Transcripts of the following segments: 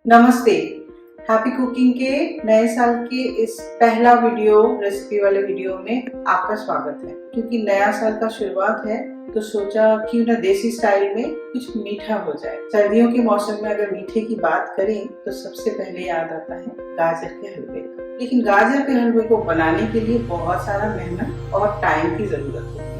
नमस्ते। Happy cooking के नए साल के इस पहला वीडियो रेसिपी वाले वीडियो में आपका स्वागत है। क्योंकि नया साल का शुरुआत है तो सोचा क्यों ना देसी स्टाइल में कुछ मीठा हो जाए। सर्दियों के मौसम में अगर मीठे की बात करें तो सबसे पहले याद आता है गाजर के हलवे का। लेकिन गाजर के हलवे को बनाने के लिए बहुत सारा मेहनत और टाइम की जरूरत होती है।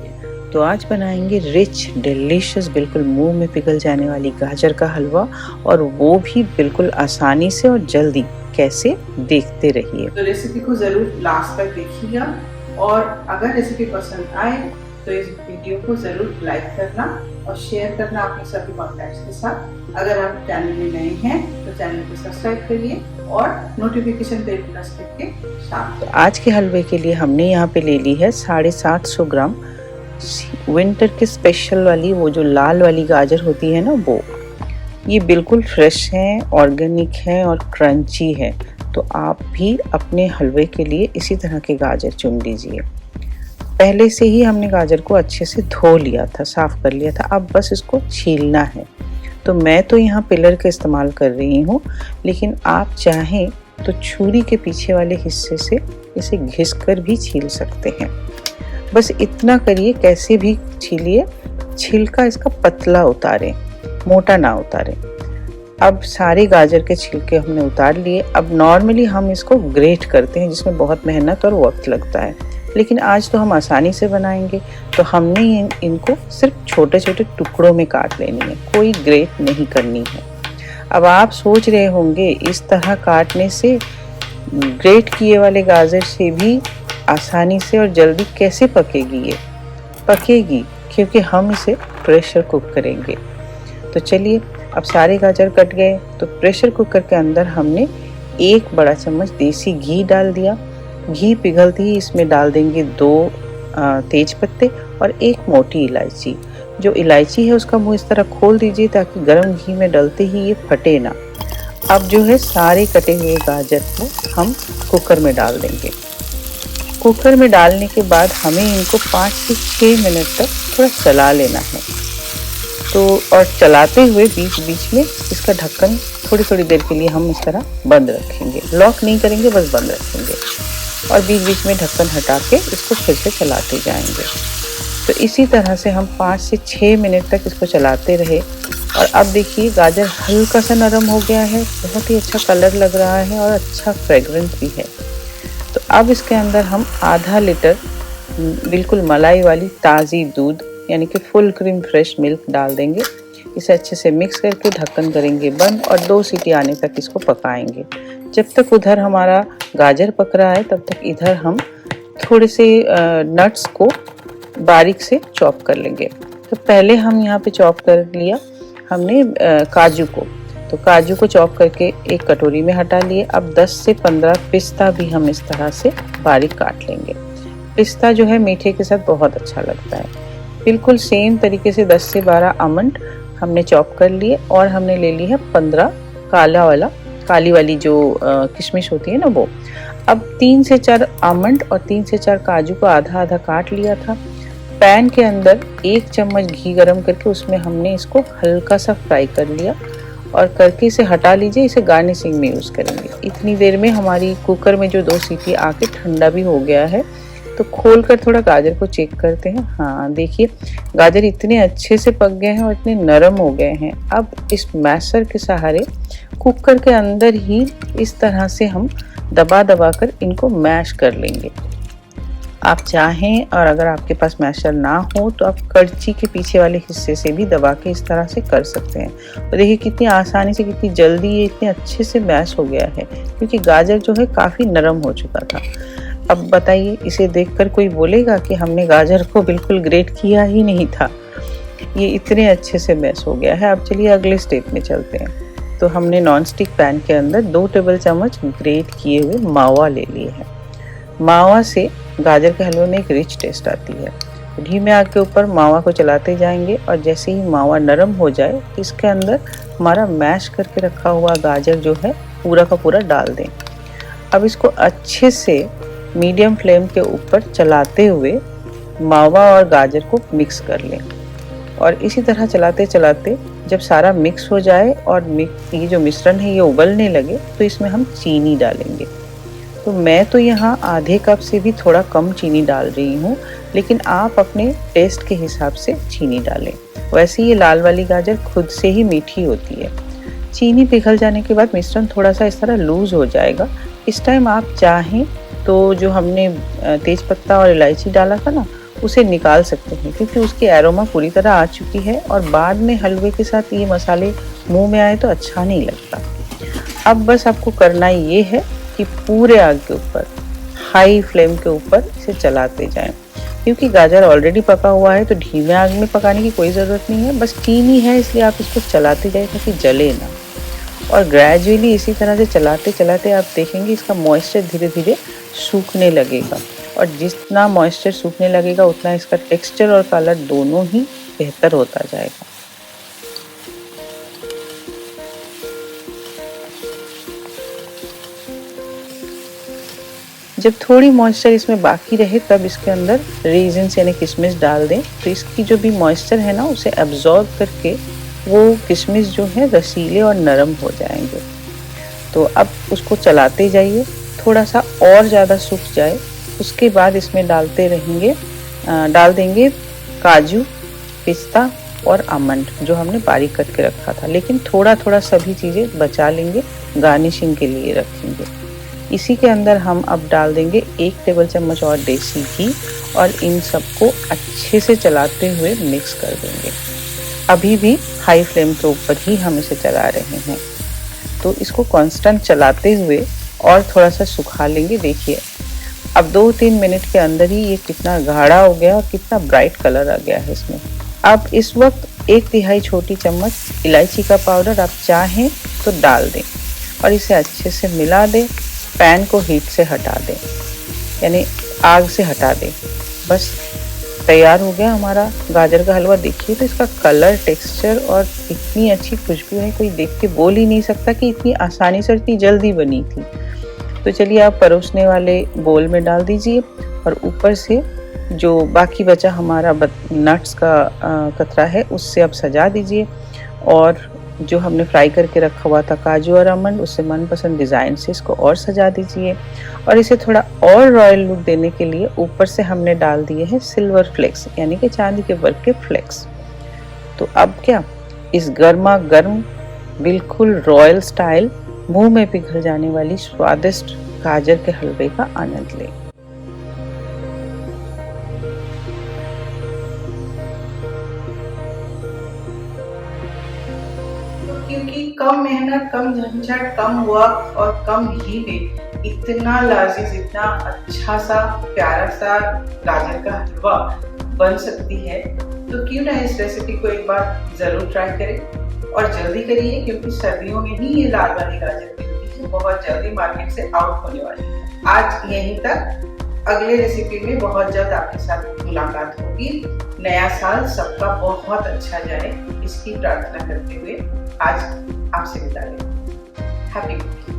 तो आज बनाएंगे रिच डिलीशियस बिल्कुल मुंह में पिघल जाने वाली गाजर का हलवा, और वो भी बिल्कुल आसानी से और जल्दी। कैसे, देखते रहिए। तो रेसिपी को जरूर लास्ट तक देखिएगा, और अगर रेसिपी पसंद आए तो इस वीडियो को जरूर लाइक करना और शेयर करना अपने सभी कॉन्टैक्ट्स के साथ। अगर आप चैनल में नए हैं तो चैनल को सब्सक्राइब करिए और नोटिफिकेशन बेल प्रेस करके साथ। तो आज के हलवे के लिए हमने यहाँ पे ले ली है 750 ग्राम विंटर के स्पेशल वाली, वो जो लाल वाली गाजर होती है ना, वो ये बिल्कुल फ्रेश है, ऑर्गेनिक है और क्रंची है। तो आप भी अपने हलवे के लिए इसी तरह के गाजर चुन लीजिए। पहले से ही हमने गाजर को अच्छे से धो लिया था, साफ कर लिया था, अब बस इसको छीलना है। तो मैं तो यहाँ पिलर का इस्तेमाल कर रही हूँ, लेकिन आप चाहें तो छुरी के पीछे वाले हिस्से से इसे घिसकर भी छील सकते हैं। बस इतना करिए, कैसे भी छीलिए, छिलका इसका पतला उतारें, मोटा ना उतारें। अब सारे गाजर के छिलके हमने उतार लिए। अब नॉर्मली हम इसको ग्रेट करते हैं, जिसमें बहुत मेहनत और वक्त लगता है, लेकिन आज तो हम आसानी से बनाएंगे। तो हमने इनको सिर्फ छोटे छोटे टुकड़ों में काट लेनी है, कोई ग्रेट नहीं करनी है। अब आप सोच रहे होंगे इस तरह काटने से, ग्रेट किए वाले गाजर से भी आसानी से और जल्दी कैसे पकेगी? ये पकेगी क्योंकि हम इसे प्रेशर कुक करेंगे। तो चलिए, अब सारे गाजर कट गए तो प्रेशर कुकर के अंदर हमने 1 बड़ा चम्मच देसी घी डाल दिया। घी पिघलते ही इसमें डाल देंगे 2 तेज पत्ते और 1 मोटी इलायची। जो इलायची है उसका मुंह इस तरह खोल दीजिए ताकि गर्म घी में डलते ही ये फटे ना। अब जो है सारे कटे हुए गाजर को हम कुकर में डाल देंगे। कुकर में डालने के बाद हमें इनको 5 से 6 मिनट तक थोड़ा चला लेना है। तो और चलाते हुए बीच बीच में इसका ढक्कन थोड़ी थोड़ी देर के लिए हम इस तरह बंद रखेंगे। लॉक नहीं करेंगे, बस बंद रखेंगे, और बीच बीच में ढक्कन हटा के इसको फिर से चलाते जाएंगे। तो इसी तरह से हम 5 से 6 मिनट तक इसको चलाते रहे। और अब देखिए गाजर हल्का सा नरम हो गया है, बहुत ही अच्छा कलर लग रहा है और अच्छा फ्रेग्रेंस भी है। तो अब इसके अंदर हम आधा लीटर बिल्कुल मलाई वाली ताज़ी दूध, यानी कि फुल क्रीम फ्रेश मिल्क डाल देंगे। इसे अच्छे से मिक्स करके ढक्कन करेंगे बंद और 2 सीटी आने तक इसको पकाएंगे। जब तक उधर हमारा गाजर पक रहा है तब तक इधर हम थोड़े से नट्स को बारीक से चॉप कर लेंगे। तो पहले हम यहाँ पे चॉप कर लिया हमने काजू को। तो काजू को चॉप करके एक कटोरी में हटा लिए। अब 10 से 15 पिस्ता भी हम इस तरह से बारीक काट लेंगे। पिस्ता जो है मीठे के साथ बहुत अच्छा लगता है। बिल्कुल सेम तरीके से 10 से 12 आमंड हमने चॉप कर लिए, और हमने ले ली है 15 काली वाली जो किशमिश होती है ना, वो। अब 3 से 4 आमंड और 3 से 4 काजू को आधा आधा काट लिया था। पैन के अंदर 1 चम्मच घी गरम करके उसमें हमने इसको हल्का सा फ्राई कर लिया, और करके इसे हटा लीजिए। इसे गार्निशिंग में यूज़ करेंगे। इतनी देर में हमारी कुकर में जो 2 सीटी आके ठंडा भी हो गया है। तो खोल कर थोड़ा गाजर को चेक करते हैं। हाँ देखिए, गाजर इतने अच्छे से पक गए हैं और इतने नरम हो गए हैं। अब इस मैशर के सहारे कुकर के अंदर ही इस तरह से हम दबा दबा कर इनको मैश कर लेंगे। आप चाहें, और अगर आपके पास मैशर ना हो तो आप कड़ची के पीछे वाले हिस्से से भी दबा के इस तरह से कर सकते हैं। और देखिए कितनी आसानी से, कितनी जल्दी ये इतने अच्छे से मैश हो गया है, क्योंकि गाजर जो है काफ़ी नरम हो चुका था। अब बताइए, इसे देखकर कोई बोलेगा कि हमने गाजर को बिल्कुल ग्रेट किया ही नहीं था? ये इतने अच्छे से मैश हो गया है। अब चलिए अगले स्टेप में चलते हैं। तो हमने नॉन स्टिक पैन के अंदर 2 टेबल चम्मच ग्रेट किए हुए मावा ले लिए हैं। मावा से गाजर के हलवे में एक रिच टेस्ट आती है। धीमे आग के ऊपर मावा को चलाते जाएंगे, और जैसे ही मावा नरम हो जाए इसके अंदर हमारा मैश करके रखा हुआ गाजर जो है पूरा का पूरा डाल दें। अब इसको अच्छे से मीडियम फ्लेम के ऊपर चलाते हुए मावा और गाजर को मिक्स कर लें, और इसी तरह चलाते चलाते जब सारा मिक्स हो जाए और ये जो मिश्रण है ये उबलने लगे तो इसमें हम चीनी डालेंगे। तो मैं तो यहाँ आधे कप से भी थोड़ा कम चीनी डाल रही हूँ, लेकिन आप अपने टेस्ट के हिसाब से चीनी डालें। वैसे ये लाल वाली गाजर खुद से ही मीठी होती है। चीनी पिघल जाने के बाद मिश्रण थोड़ा सा इस तरह लूज हो जाएगा। इस टाइम आप चाहें तो जो हमने तेज़पत्ता और इलायची डाला था ना, उसे निकाल सकते हैं, क्योंकि उसकी एरोमा पूरी तरह आ चुकी है और बाद में हलवे के साथ ये मसाले मुंह में आए तो अच्छा नहीं लगता। अब बस आपको करना ये है कि पूरे आग के ऊपर, हाई फ्लेम के ऊपर इसे चलाते जाएं। क्योंकि गाजर ऑलरेडी पका हुआ है तो धीमे आग में पकाने की कोई ज़रूरत नहीं है, बस चीनी है इसलिए आप इसको चलाते जाए ताकि जले ना। और ग्रेजुअली इसी तरह से चलाते चलाते आप देखेंगे इसका मॉइस्चर धीरे धीरे सूखने लगेगा, और जितना मॉइस्चर सूखने लगेगा उतना इसका टेक्सचर और कलर दोनों ही बेहतर होता जाएगा। जब थोड़ी मॉइस्चर इसमें बाकी रहे तब इसके अंदर रेजिन्स यानी किशमिश डाल दें, तो इसकी जो भी मॉइस्चर है ना उसे एब्जॉर्ब करके वो किशमिश जो है रसीले और नरम हो जाएंगे। तो अब उसको चलाते जाइए, थोड़ा सा और ज़्यादा सूख जाए उसके बाद इसमें डाल देंगे काजू, पिस्ता और आमंड जो हमने बारीक करके रखा था, लेकिन थोड़ा थोड़ा सभी चीज़ें बचा लेंगे, गार्निशिंग के लिए रखेंगे। इसी के अंदर हम अब डाल देंगे 1 टेबल चम्मच और देसी घी और इन सबको अच्छे से चलाते हुए मिक्स कर देंगे। अभी भी हाई फ्लेम के ऊपर ही हम इसे चला रहे हैं, तो इसको कांस्टेंट चलाते हुए और थोड़ा सा सुखा लेंगे। देखिए अब 2-3 मिनट के अंदर ही ये कितना गाढ़ा हो गया और कितना ब्राइट कलर आ गया है इसमें। अब इस वक्त 1/3 छोटी चम्मच इलायची का पाउडर आप चाहें तो डाल दें और इसे अच्छे से मिला दें। पैन को हीट से हटा दें, यानी आग से हटा दें। बस तैयार हो गया हमारा गाजर का हलवा। देखिए तो इसका कलर, टेक्सचर और इतनी अच्छी खुशबू है, कोई देख के बोल ही नहीं सकता कि इतनी आसानी से इतनी जल्दी बनी थी। तो चलिए आप परोसने वाले बोल में डाल दीजिए और ऊपर से जो बाकी बचा हमारा नट्स का कतरा है उससे आप सजा दीजिए, और जो हमने फ्राई करके रखा हुआ था काजू और आमंड उससे मनपसंद डिज़ाइन से इसको और सजा दीजिए। और इसे थोड़ा और रॉयल लुक देने के लिए ऊपर से हमने डाल दिए हैं सिल्वर फ्लेक्स, यानी कि चांदी के वर्क के फ्लेक्स। तो अब क्या, इस गर्मा गर्म बिल्कुल रॉयल स्टाइल मुंह में पिघल जाने वाली स्वादिष्ट गाजर के हलवे का आनंद लें। क्योंकि कम मेहनत, कम झंझट, कम वक्त और कम घी में इतना लजीज, इतना अच्छा सा प्यारा सा गाजर का हलवा बन सकती है, तो क्यों ना इस रेसिपी को एक बार जरूर ट्राई करें। और जल्दी करिए क्योंकि सर्दियों में ही ये लाल वाली गाजर मिलती है, बहुत जल्दी मार्केट से आउट होने वाली है। आज यहीं तक, अगले रेसिपी में बहुत जल्द आपके साथ मुलाकात होगी। नया साल सबका बहुत अच्छा जाए इसकी प्रार्थना करते हुए आज आपसे विदा लें। Happy cooking.